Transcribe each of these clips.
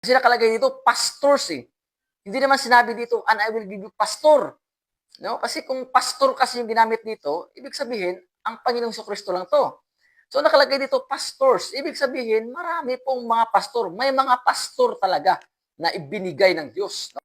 Kasi nakalagay dito, pastors eh. Hindi naman sinabi dito, and I will give you pastor. No? Kasi kung pastor kasi yung ginamit dito, ibig sabihin, ang Panginoong Kristo lang to. So nakalagay dito, pastors. Ibig sabihin, marami pong mga pastor. May mga pastor talaga na ibinigay ng Diyos. No?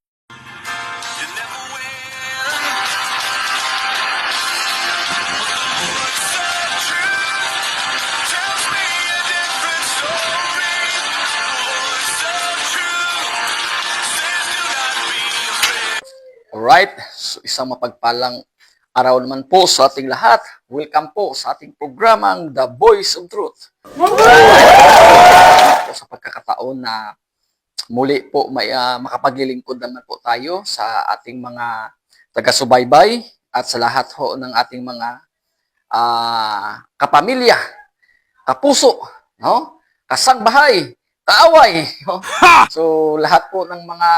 Alright, so isang mapagpalang araw naman po sa ating lahat. Welcome po sa ating programang The Voice of Truth. Po sa pagkakataon na muli po may makapaglilingkod naman po tayo sa ating mga taga-subaybay at sa lahat ho ng ating mga kapamilya, kapuso, no? Kasangbahay, kaaway. No? So lahat po ng mga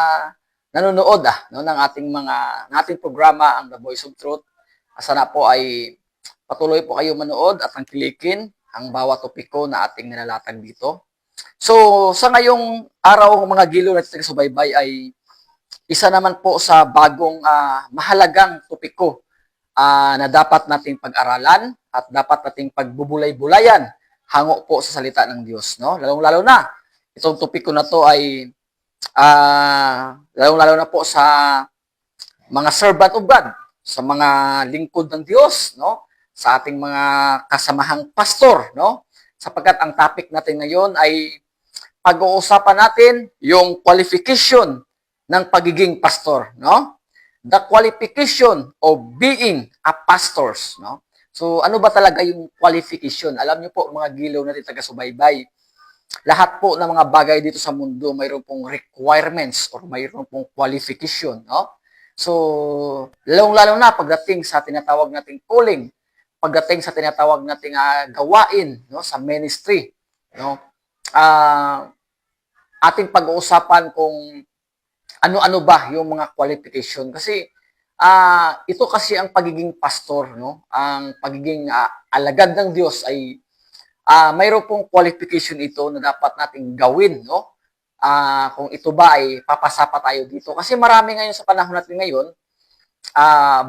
nanonood no, ng ating programa ang The Voice of Truth. Sana po ay patuloy po kayo manood at tangkilikin ang bawat topiko na ating nilalatag dito. So, sa ngayong araw, mga gilo na taga-subaybay ay isa naman po sa bagong mahalagang topiko na dapat nating pag-aralan at dapat nating pagbubulay-bulayan hango po sa salita ng Diyos. No? Lalong-lalo na, itong topiko na to ay lalong-lalo na po sa mga servant of God, sa mga lingkod ng Diyos, no? Sa ating mga kasamahang pastor, no? Sapagkat ang topic natin ngayon ay pag-uusapan natin yung qualification ng pagiging pastor, no? The qualification of being a pastors, no? So, ano ba talaga yung qualification? Alam niyo po, mga gilaw natin taga-subaybay, lahat po ng mga bagay dito sa mundo mayroon pong requirements or mayroon pong qualification, no? So, lalong-lalo na pagdating sa tinatawag nating calling, pagdating sa tinatawag nating gawain, no, sa ministry, no? Ating pag-uusapan kung ano-ano ba yung mga qualification kasi ito kasi ang pagiging pastor, no? Ang pagiging alagad ng Diyos ay mayroon pong qualification ito na dapat nating gawin, no? Kung ito ba ay papasa pa tayo dito. Kasi marami ngayon sa panahon natin ngayon,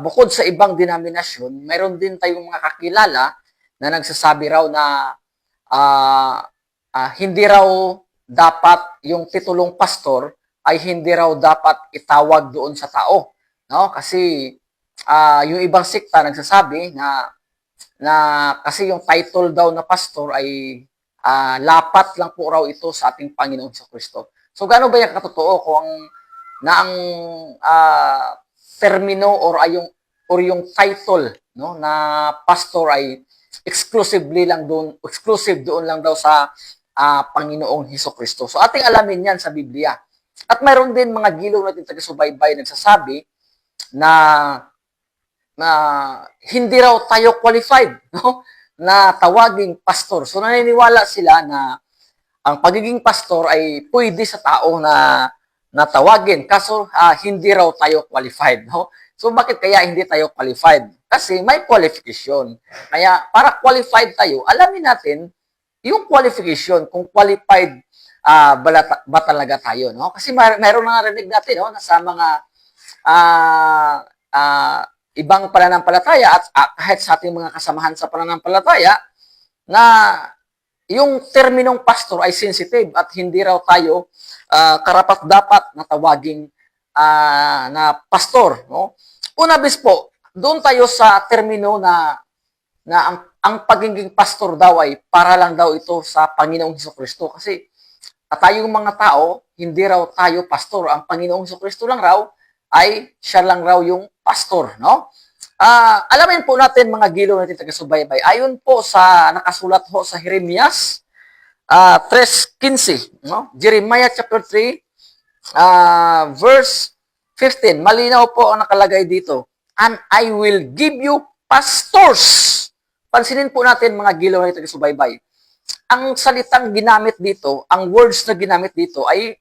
bukod sa ibang denominasyon, mayroon din tayong mga kakilala na nagsasabi raw na hindi raw dapat yung titulong pastor ay hindi raw dapat itawag doon sa tao, no? Kasi yung ibang sekta nagsasabi na kasi yung title daw na pastor ay lapat lang po raw ito sa ating Panginoon sa Kristo. So gaano ba yung katotoo kung ang termino or yung title, no, na pastor ay exclusive doon lang daw sa Panginoong Hesus Kristo. So ating alamin 'yan sa Biblia. At mayroon din mga gilaw natin taga-subaybay nagsasabi na hindi raw tayo qualified, no, na tawaging pastor. So naniniwala sila na ang pagiging pastor ay pwede sa tao na tawagin, kaso hindi raw tayo qualified, no? So bakit kaya hindi tayo qualified? Kasi may qualification. Kaya para qualified tayo, alamin natin yung qualification, kung qualified ba talaga tayo, no? Kasi mayroon na narinig natin, no, na sa mga ibang pananampalataya at kahit sa ating mga kasamahan sa pananampalataya na yung terminong pastor ay sensitive at hindi raw tayo karapat-dapat na tawaging na pastor, no? Una bis po, doon tayo sa termino na ang pagiging pastor daw ay para lang daw ito sa Panginoong Jesucristo kasi tayong mga tao, hindi raw tayo pastor. Ang Panginoong Jesucristo lang raw ay siya lang raw yung pastor, no? Alamin po natin mga gilaw natin taga-subaybay. Ayon po sa nakasulat ho sa Jeremias 3:15, no? Jeremiah chapter 3 verse 15. Malinaw po ang nakalagay dito. And I will give you pastors. Pansinin po natin mga gilaw natin taga-subaybay. Ang salitang ginamit dito, ang words na ginamit dito ay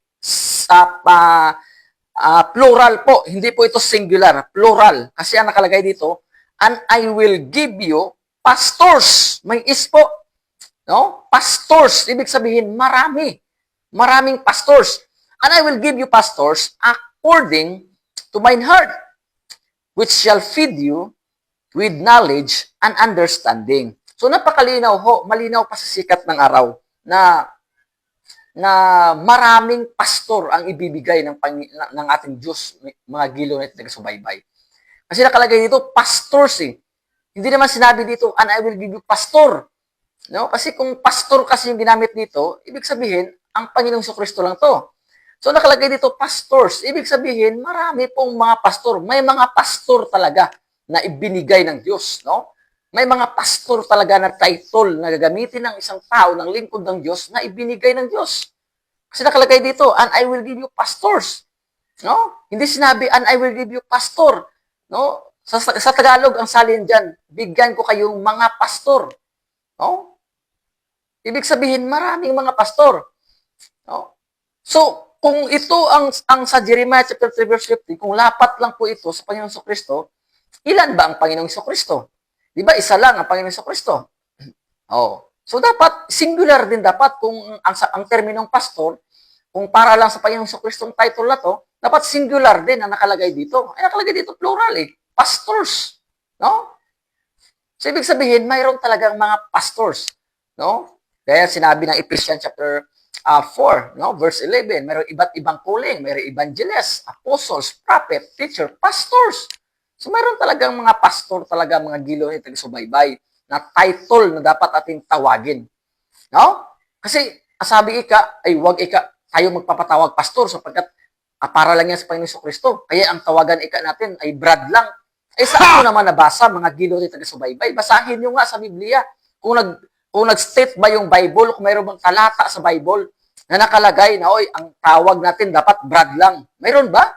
plural po, hindi po ito singular, plural. Kasi ang nakalagay dito, and I will give you pastors. May is po, no? Pastors, ibig sabihin maraming pastors. And I will give you pastors according to mine heart, which shall feed you with knowledge and understanding. So napakalinaw ho, malinaw pa sa sikat ng araw na maraming pastor ang ibibigay ng ating Diyos, mga gilo na taga-subaybay. Kasi nakalagay dito, pastors eh. Hindi naman sinabi dito, and I will give you pastor. No? Kasi kung pastor kasi yung ginamit dito, ibig sabihin, ang Panginoong Kristo lang to. So nakalagay dito, pastors. Ibig sabihin, marami pong mga pastor. May mga pastor talaga na ibinigay ng Diyos. No? May mga pastor talaga na title na gagamitin ng isang tao, ng lingkod ng Diyos, na ibinigay ng Diyos. Kasi nakalagay dito, and I will give you pastors. No? Hindi sinabi, and I will give you pastor. No? Sa Tagalog, ang salin dyan, bigyan ko kayong mga pastor. No? Ibig sabihin, maraming mga pastor. No? So, kung ito ang sa Jeremiah chapter 3 verse 50, kung lapat lang po ito sa Panginoong Kristo, ilan ba ang Panginoong Kristo? Di ba, isa lang ang Panginoong Kristo? Oh. So, dapat, singular din dapat kung ang terminong pastor, kung para lang sa Panginoong Kristong title na to, dapat singular din ang nakalagay dito. Ay, nakalagay dito plural eh. Pastors. No? So, ibig sabihin, mayroon talagang mga pastors. No? Kaya sinabi ng Ephesians chapter 4, no? Verse 11, mayroon iba't ibang calling, mayroon evangelists, apostles, prophet, teacher, pastors. So, mayroon talagang mga pastor talaga, mga gilo na taga-subaybay na title na dapat ating tawagin. No? Kasi, sabi ay wag tayo magpapatawag pastor sapagkat para lang yan sa Panginoong Kristo. Kaya ang tawagan natin ay Brad lang. Saan mo naman nabasa, mga gilo na taga-subaybay? Basahin nyo nga sa Biblia. Kung nag-state ba yung Bible, kung mayroon bang talata sa Bible na nakalagay na, ang tawag natin dapat Brad lang. Mayroon ba?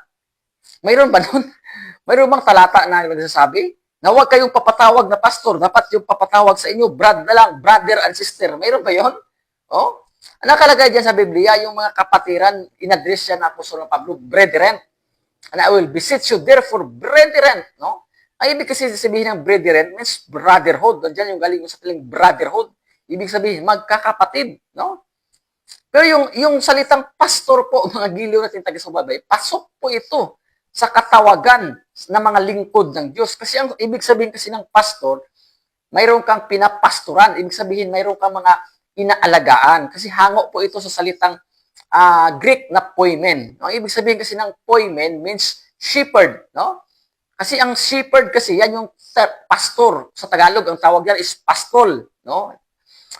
Mayroon ba nun? Mayroon bang talata na nagsasabi na huwag kayong papatawag na pastor, dapat yung papatawag sa inyo, Brad na lang, brother and sister. Mayroon ba yon? Oh? Nakalagay dyan sa Biblia, yung mga kapatiran, in-address siya na Apostol Pablo, brethren. And I will beseech you, therefore, brethren. No? Ang ibig kasi sabihin ng brethren means brotherhood. Diyan yung galing sa tiling brotherhood. Ibig sabihin, magkakapatid. No? Pero yung salitang pastor po, mga giliw natin taga-subaybay, pasok po ito sa katawagan ng mga lingkod ng Diyos. Kasi ang ibig sabihin kasi ng pastor, mayroon kang pinapastoran. Ibig sabihin, mayroon kang mga inaalagaan. Kasi hango po ito sa salitang Greek na poimen. Ang ibig sabihin kasi ng poimen means shepherd. No? Kasi ang shepherd kasi, yan yung pastor. Sa Tagalog, ang tawag yan is pastol. No?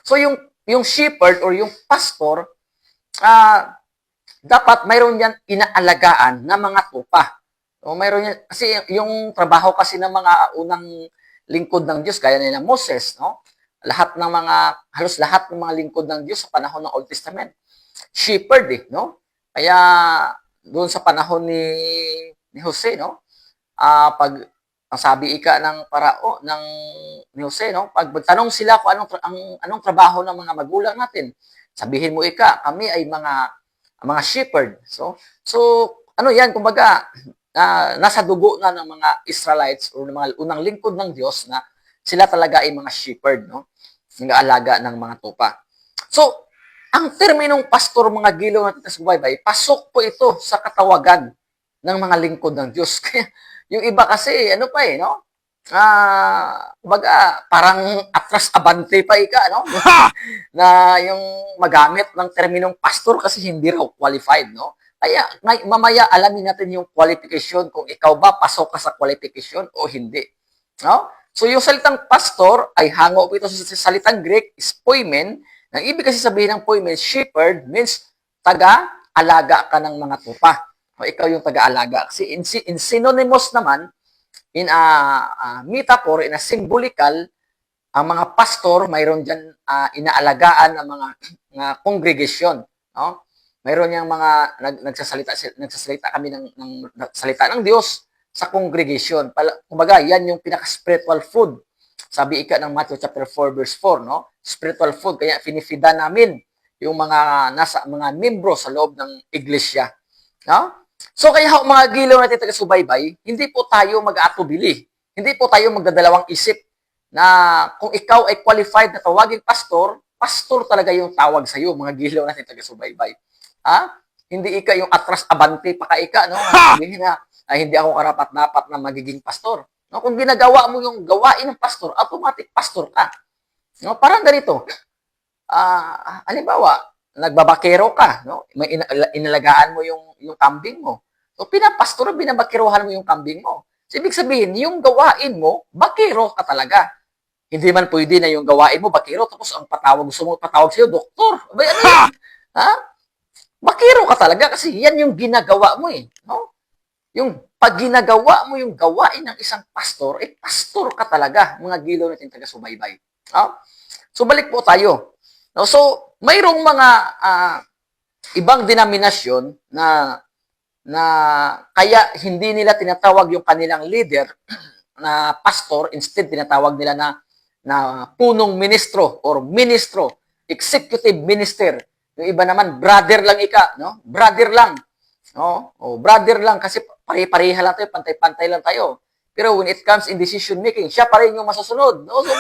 So yung shepherd or yung pastor, dapat mayroon yan inaalagaan na mga tupa. So, mayroon yan, kasi yung trabaho kasi ng mga unang lingkod ng Diyos, gaya nila Moses, no? Halos lahat ng mga lingkod ng Diyos sa panahon ng Old Testament, shepherd eh, no? Kaya doon sa panahon ni Jose, no? Pag ang sabi ng parao ni Jose, no? Pag tanong sila kung anong trabaho ng mga magulang natin, sabihin mo kami ay mga shepherd. So ano yan, kumbaga, nasa dugo na ng mga Israelites o ng mga unang lingkod ng Diyos na sila talaga ay mga shepherd, no? Nag-aalaga ng mga tupa. So, ang terminong pastor, mga gilo natin sa subaybay, pasok po ito sa katawagan ng mga lingkod ng Diyos. Kaya, yung iba kasi, no? Kumbaga, parang atras abante pa no? Na yung magamit ng terminong pastor kasi hindi raw qualified, no? Kaya mamaya alamin natin yung qualification kung ikaw ba pasok ka sa qualification o hindi. No? So yung salitang pastor ay hango po ito sa salitang Greek is poimen. Ang ibig kasi sabihin ng poimen, shepherd means taga-alaga ka ng mga tupa. O ikaw yung taga-alaga. Kasi in synonymous naman, in a metaphor, in a symbolical, ang mga pastor, mayroon dyan inaalagaan ng mga congregation. No? Mayroon yung mga nagsasalita kami ng salita ng Diyos sa congregation. Kumbaga, yan yung pinaka-spiritual food. Sabi ng Matthew chapter 4 verse 4, no? Spiritual food. Kaya finifida namin yung mga mga membro sa loob ng iglesia. No? So kaya mga gilaw natin taga-subaybay, hindi po tayo mag-aatubili. Hindi po tayo magdadalawang isip na kung ikaw ay qualified na tawaging pastor, pastor talaga yung tawag sa iyo, mga gilaw natin taga-subaybay. hindi ika yung atras abante pa ka ika, no? Sabihin na, ay, hindi ako karapat-dapat na magiging pastor. No? Kung ginagawa mo yung gawain ng pastor, automatic pastor ka. No? Parang ganito, halimbawa, nagbabakero ka, no? May inalagaan mo yung kambing mo. So, pinapastor, binabakirohan mo yung kambing mo. So, ibig sabihin, yung gawain mo, bakero ka talaga. Hindi man pwede na yung gawain mo, bakero, tapos ang gusto mo patawag sa'yo, doktor. Abay, ano yan? Ha? Bakero ka talaga kasi yan yung ginagawa mo eh. No? Yung pag ginagawa mo yung gawain ng isang pastor, pastor ka talaga, mga gilaw natin taga-subaybay. No? So, balik po tayo. No? So, mayroong mga ibang denominasyon na kaya hindi nila tinatawag yung kanilang leader na pastor, instead tinatawag nila na punong ministro or ministro, executive minister. Yung iba naman, brother lang ika, no? Brother lang. No? O, brother lang kasi pare-pareha lang tayo, pantay-pantay lang tayo. Pero when it comes in decision making, siya pa rin yung masusunod. No? So,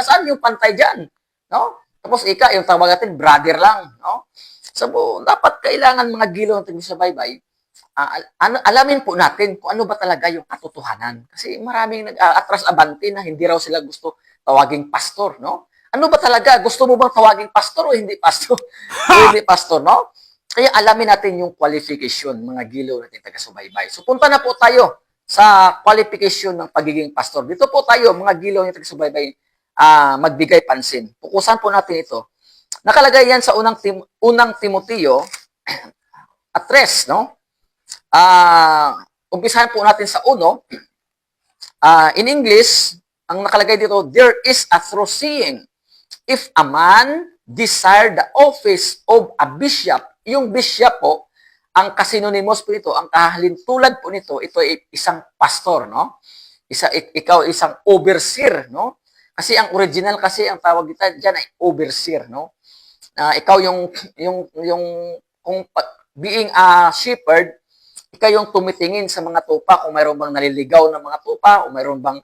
saan yung pantay dyan? No? Tapos ika, yung tawag natin, brother lang. No? So, dapat kailangan mga gilo natin sa baybay, alamin po natin kung ano ba talaga yung katotohanan. Kasi maraming nag-atras abante na hindi raw sila gusto tawaging pastor, no? Ano ba talaga? Gusto mo bang tawaging pastor o hindi pastor? O hindi pastor, no? Kaya alamin natin yung qualification, mga gilaw natin taga-subaybay. So, punta na po tayo sa qualification ng pagiging pastor. Dito po tayo, mga gilaw natin taga-subaybay, magbigay pansin. Pukusan po natin ito. Nakalagay yan sa unang Timoteo at 3, no? Umpisahan po natin sa uno. In English, ang nakalagay dito, there is a true saying, if a man desire the office of a bishop, yung bishop po, ang kasinonymous po nito, ang kahalintulad po nito, ito ay isang pastor, no? Ikaw isang overseer, no? Kasi ang original kasi, ang tawag dito dyan ay overseer, no? Ikaw kung being a shepherd, ikaw yung tumitingin sa mga tupa kung mayroon bang naliligaw na mga tupa o mayroon bang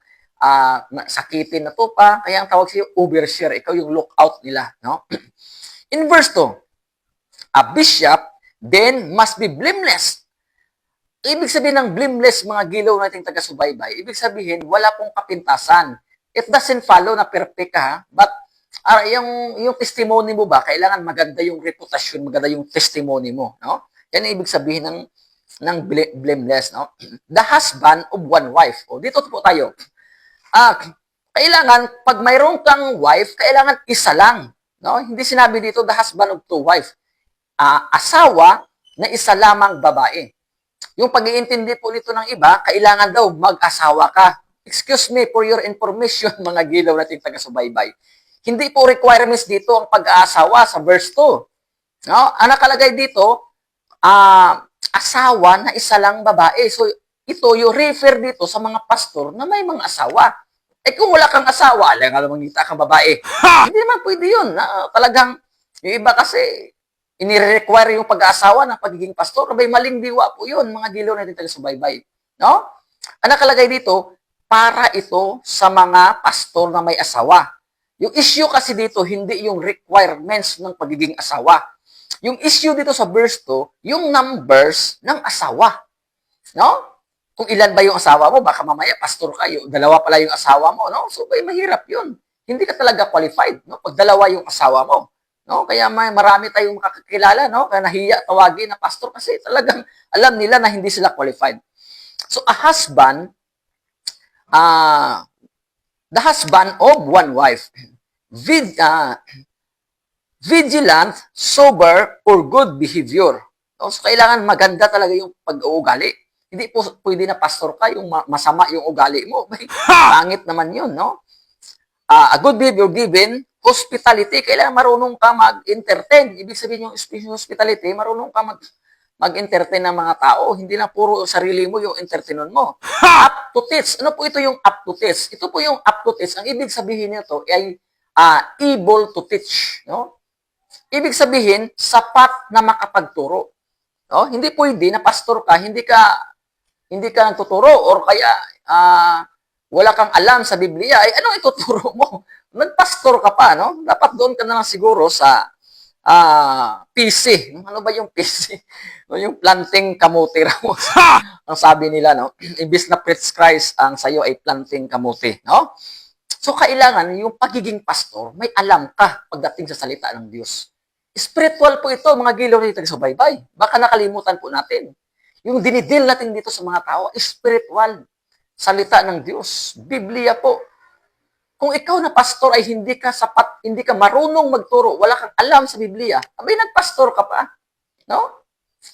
sakitin na tupa. Kaya ang tawag sa'yo, overseer. Ikaw yung lookout nila. No? In verse 2, a bishop then must be blameless. Ibig sabihin ng blameless, mga gilaw nating taga-subaybay, ibig sabihin, wala pong kapintasan. It doesn't follow na perfect ka, but yung testimony mo ba, kailangan maganda yung reputasyon, maganda yung testimony mo. No? Yan ang ibig sabihin ng blameless, no? The husband of one wife. O, dito po tayo. Kailangan, pag mayroon kang wife, kailangan isa lang. No? Hindi sinabi dito, the husband of two wife. Asawa na isa lamang babae. Yung pag-iintindi po nito ng iba, kailangan daw mag-asawa ka. Excuse me for your information, mga gilaw nating taga-subaybay. Hindi po requirements dito ang pag-aasawa sa verse 2. No? Ang nakalagay dito, asawa na isa lang babae. So, ito yung refer dito sa mga pastor na may mga asawa. Kung wala kang asawa, alam nga mangita kang babae. Hindi naman pwede yun. Talagang, yung iba kasi, inire-require yung pag-aasawa ng pagiging pastor. Abay, maling diwa po yun, mga gilaw natin taga-subaybay. No? Ang nakalagay dito, para ito sa mga pastor na may asawa. Yung issue kasi dito, hindi yung requirements ng pagiging asawa. Yung issue dito sa verse 2, yung numbers ng asawa. No? Kung ilan ba yung asawa mo, baka mamaya pastor kayo, dalawa pala yung asawa mo, no? So, mahirap yun. Hindi ka talaga qualified, no? Pag dalawa yung asawa mo. No? Kaya marami tayong makakakilala, no? Kaya nahiya tawagin na pastor kasi talagang alam nila na hindi sila qualified. So, the husband of one wife, vigilant, sober, or good behavior. So, kailangan maganda talaga yung pag-uugali. Hindi po pwede na pastor ka, yung masama yung ugali mo. Pangit naman yun, no? A good behavior given, hospitality, kailangan marunong ka mag-entertain. Ibig sabihin yung hospitality, marunong ka mag-entertain ng mga tao. Hindi na puro sarili mo yung entertainon mo. Up to teach. Ano po ito yung up to teach? Ito po yung up to teach. Ang ibig sabihin nito ay able to teach. No? Ibig sabihin, sapat na makapagturo. No? Hindi pwede na pastor ka, hindi ka nagtuturo or kaya wala kang alam sa Biblia, ay anong ituturo mo? Nagpastor ka pa, no? Dapat doon ka na lang siguro sa PC. Ano ba yung PC? Yung planting kamote raw. Ang sabi nila, no? Imbis na preach Christ, ang sayo ay planting kamote, no? So, kailangan yung pagiging pastor, may alam ka pagdating sa salita ng Diyos. Spiritual po ito, mga gilaw na taga-subaybay. Baka nakalimutan po natin. Yung dinidil natin dito sa mga tao, spiritual. Salita ng Diyos. Biblia po. Kung ikaw na pastor ay hindi ka sapat, hindi ka marunong magturo, wala kang alam sa Biblia, abay nagpastor ka pa. No?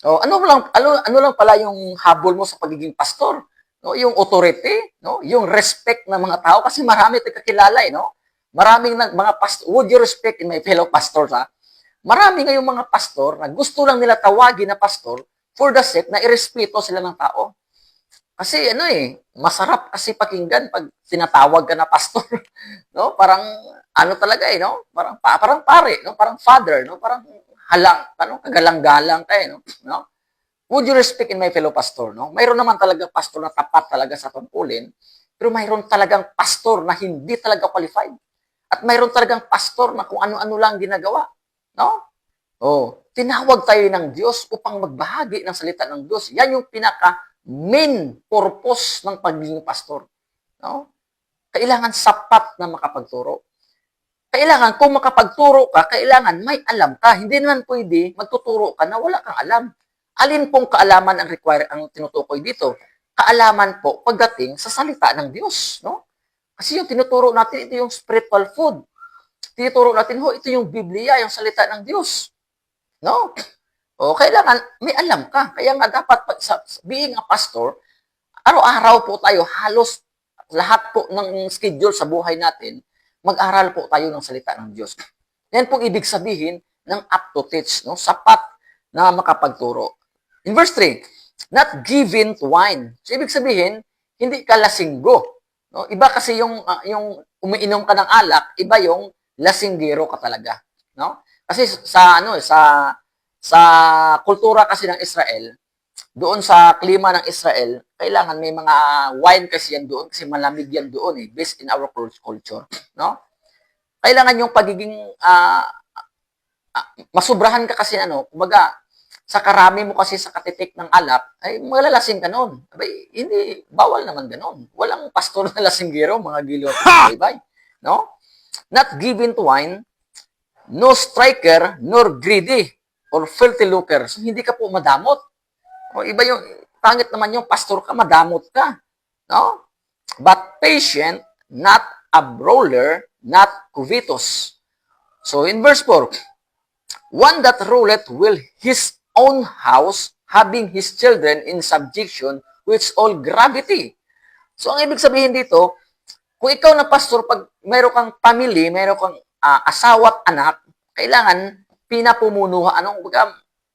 O, ano lang pala yung habol mo sa pagiging pastor? No, yung authority, no? Yung respect ng mga tao kasi marami tayong kakilala, no? Maraming mga pastor, would you respect in my fellow pastors, ha? Marami ngayong mga pastor na gusto lang nila tawagin na pastor for the sake na irespeto sila ng tao. Kasi masarap kasi pakinggan pag tinatawag ka na pastor, no? Parang ano talaga no? Parang pare, no? Parang father, no? Parang kagalang-galang kayo, no? Would you respect in my fellow pastor, no? Mayroon naman talaga pastor na tapat talaga sa tungkulin, pero mayroon talagang pastor na hindi talaga qualified. At mayroon talagang pastor na kung ano-ano lang ginagawa, no? Tinawag tayo ng Diyos upang magbahagi ng salita ng Diyos. Yan yung pinaka-main purpose ng pagiging pastor, no? Kailangan sapat na makapagturo. Kailangan, kung makapagturo ka, kailangan may alam ka. Hindi naman pwede magtuturo ka na wala kang alam. Alin pong kaalaman ang tinutukoy dito? Kaalaman po pagdating sa salita ng Diyos, no? Kasi yung tinuturo natin, ito yung spiritual food. Tinuturo natin, ito yung Biblia, yung salita ng Diyos. No? Kailangan may alam ka. Kaya nga dapat, being a pastor, araw-araw po tayo, halos lahat po ng schedule sa buhay natin, mag-aral po tayo ng salita ng Diyos. Yan pong ibig sabihin ng up to teach, no? Sapat na makapagturo. In verse 3, not given to wine. So, ibig sabihin, hindi ka lasinggo. No? Iba kasi yung umiinom ka ng alak, iba yung lasinggero ka talaga. No? Kasi sa kultura kasi ng Israel, doon sa klima ng Israel, kailangan may mga wine kasi yan doon kasi malamig yan doon based in our culture, no? Kailangan yung pagiging masubrahan ka kasi kumbaga sa karami mo kasi sa katitik ng alak, ay malalasing ka noon. Abay, hindi, bawal naman ganoon. Walang pastor na lasinggero, mga giliw at bye no? Not given to wine, no striker, nor greedy, or filthy lucre. So, hindi ka po madamot. Iba yung, pangit naman yung pastor ka, madamot ka. No? But patient, not a brawler, not covetous. So, in verse 4, one that ruleth will his own house, having his children in subjection with all gravity. So, ang ibig sabihin dito, kung ikaw na pastor, pag mayroon kang family, mayroon kang asawa at anak, kailangan pinapumunuhan,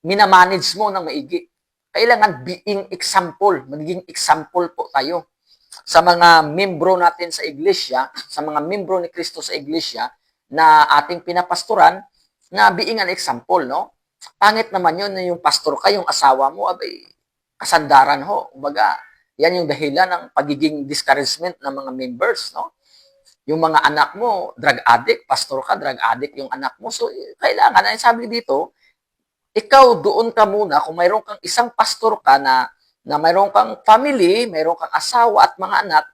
minamanage mo ng maigi. Kailangan being example, magiging example po tayo sa mga membro natin sa iglesia, sa mga membro ni Kristo sa iglesia na ating pinapastoran, na being an example, no? Pangit naman yun na yung pastor ka, yung asawa mo, abay, kasandaran ho. Kumbaga, yan yung dahilan ng pagiging discouragement ng mga members, no? Yung mga anak mo, drug addict, pastor ka, drug addict yung anak mo. So, kailangan, sabi dito, ikaw doon ka muna, kung mayroon kang isang pastor ka na mayroon kang family, mayroon kang asawa at mga anak,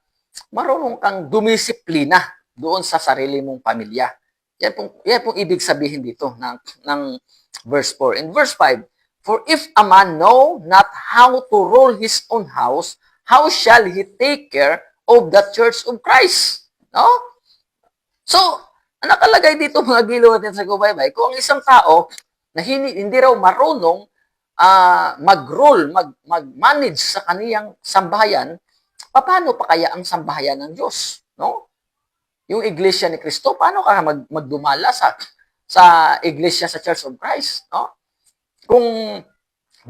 marunong kang dumisiplina doon sa sarili mong pamilya. Yan pong ibig sabihin dito ng verse 4. In verse 5, for if a man know not how to rule his own house, how shall he take care of the church of Christ? No? So, nakalagay dito mga gilo natin sa Gubaybay, kung ang isang tao na hindi raw marunong mag-rule, mag-manage sa kaniyang sambahayan, paano pa kaya ang sambahayan ng Diyos? No? Yung iglesia ni Kristo, paano ka magdumala sa iglesia sa Church of Christ? No? Kung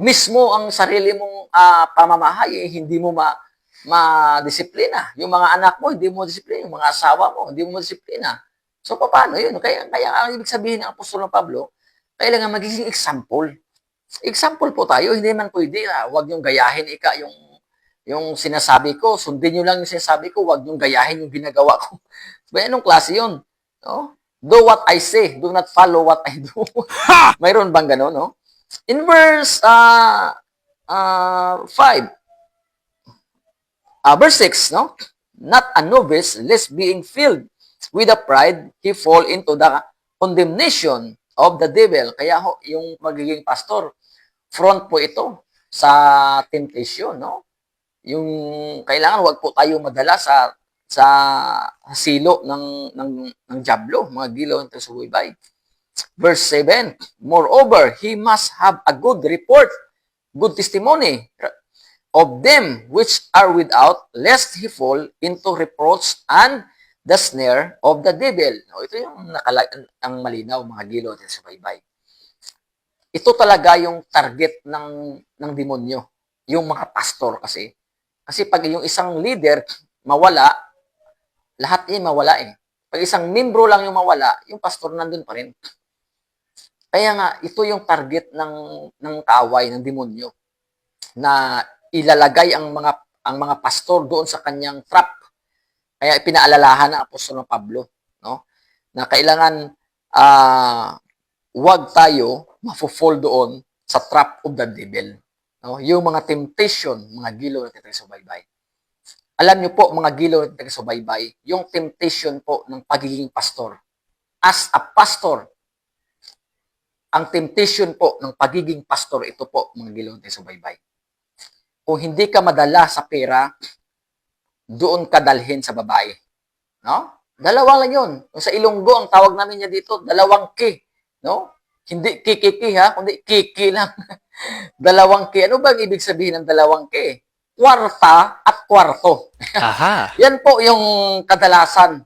mismo ang sarili mong pamamahay, hindi mo ma-disiplina. Yung mga anak mo, hindi mo disiplina. Yung mga asawa mo, hindi mo disiplina. So, paano yun? Kaya ang ibig sabihin ng Apostol ng Pablo, kailangan magiging example. Example po tayo, hindi man pwede, huwag niyong gayahin yung sinasabi ko, sundin niyo lang yung sinasabi ko, huwag niyong gayahin yung ginagawa ko. Ba, anong klase yun? No? Do what I say, do not follow what I do. Mayroon bang gano'n, no? In verse 5, verse 6, no? Not a novice, lest being filled with the pride, he fall into the condemnation of the devil. Kaya ho, yung magiging pastor, front po ito sa temptation, no? Yung kailangan wag po tayo madala sa silo ng diablo, mga gilaw ng subaybay. Verse 7, moreover, he must have a good report, good testimony of them which are without, lest he fall into reproach and the snare of the devil. No, ito yung ang malinaw, mga gilaw ng subaybay. Ito talaga yung target ng demonyo, yung mga pastor kasi. Kasi pag yung isang leader mawala, lahat eh mawala eh. Pag isang membro lang yung mawala, yung pastor nandun pa rin. Kaya nga, ito yung target ng kaaway, ng demonyo, na ilalagay ang mga pastor doon sa kanyang trap. Kaya pinaalalahan ng apostol ng Pablo, no? Na kailangan wag tayo mafo-fall doon sa trap of the devil. No? Yung mga temptation, mga gilaw na taga-subaybay. Alam niyo po, mga gilaw na taga-subaybay, yung temptation po ng pagiging pastor. As a pastor, ang temptation po ng pagiging pastor, ito po, mga gilaw na taga-subaybay. Kung hindi ka madala sa pera, doon ka dalhin sa babae. No? Dalawa lang yun. Sa Ilonggo, ang tawag namin niya dito, dalawang ki. No? Hindi kikiki ha, kundi kiki lang. Dalawang ki. Ano ba ang ibig sabihin ng dalawang ki? Kwarta at kwarto. Aha. Yan po yung kadalasan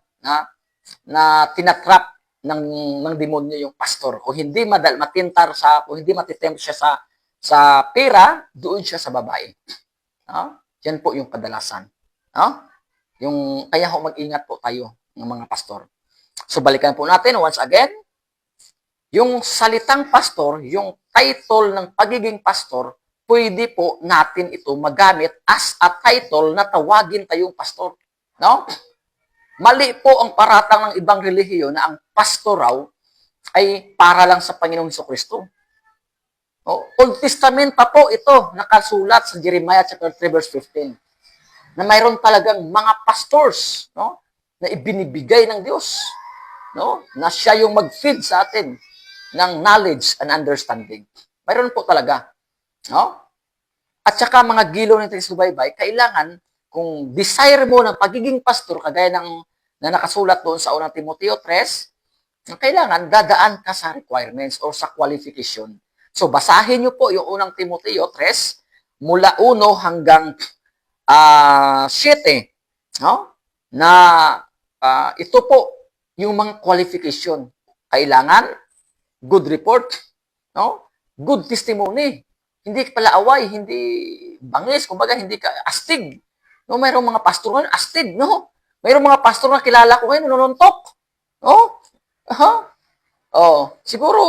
na tinatrap ng demonyo yung pastor. Kung hindi matintar kung hindi matitempt siya sa pera, doon siya sa babae. No? Yan po yung kadalasan. No? Kaya mag-ingat po tayo ng mga pastor. So balikan po natin once again, yung salitang pastor, yung title ng pagiging pastor, pwede po natin ito magamit as a title na tawagin tayong pastor. No? Mali po ang paratang ng ibang relihiyon na ang pastor raw ay para lang sa Panginoong Jesucristo. No? Old Testament pa po ito, nakasulat sa Jeremiah chapter 3 verse 15, na mayroon talagang mga pastors, no, na ibinibigay ng Diyos, no, na siya yung mag-feed sa atin ng knowledge and understanding. Mayroon po talaga, no? At saka mga gilaw ng taga-subaybay, kailangan kung desire mo ng pagiging pastor, kagaya na nakasulat doon sa unang Timoteo 3, kailangan dadaan ka sa requirements or sa qualification. So basahin niyo po yung unang Timoteo 3 mula 1 hanggang 7, no? Na ito po yung mga qualification. Kailangan good report, no? Good testimony. Hindi pala away, hindi bangis, kumbaga hindi ka astig. No, mayroong mga pastor ngayon astig, no? Mayroong mga pastor na kilala ko ngayon nanununtok. No? Siguro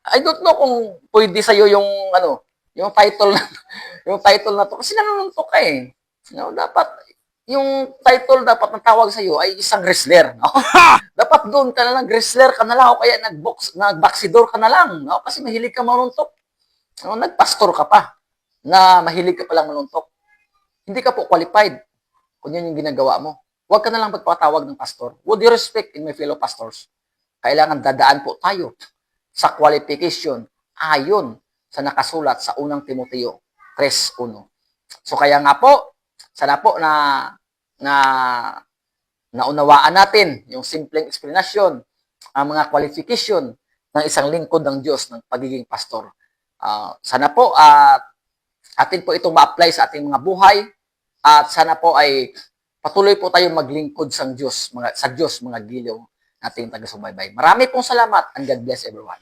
I don't know kung pwede sa iyo yung yung title na to kasi nanununtok ka eh. No, dapat yung title dapat ng tawag sa iyo ay isang wrestler, no? Dapat doon ka na lang, wrestler ka na lang o kaya nagboxidor ka na lang, no? Kasi mahilig ka manuntok. No, nagpastor ka pa na mahilig ka palang manuntok. Hindi ka po qualified kung yan yung ginagawa mo. Huwag ka na lang magpatawag ng pastor. With due respect in my fellow pastors, kailangan dadaan po tayo sa qualification ayon sa nakasulat sa unang Timoteo 3:1. So kaya nga po, sana po na naunawaan natin yung simpleng explanation, ang mga qualification ng isang lingkod ng Diyos ng pagiging pastor. Sana po atin po itong ma-apply sa ating mga buhay at sana po ay patuloy po tayong maglingkod sa Diyos, mga gilaw nating taga-subaybay. Marami pong salamat and God bless everyone.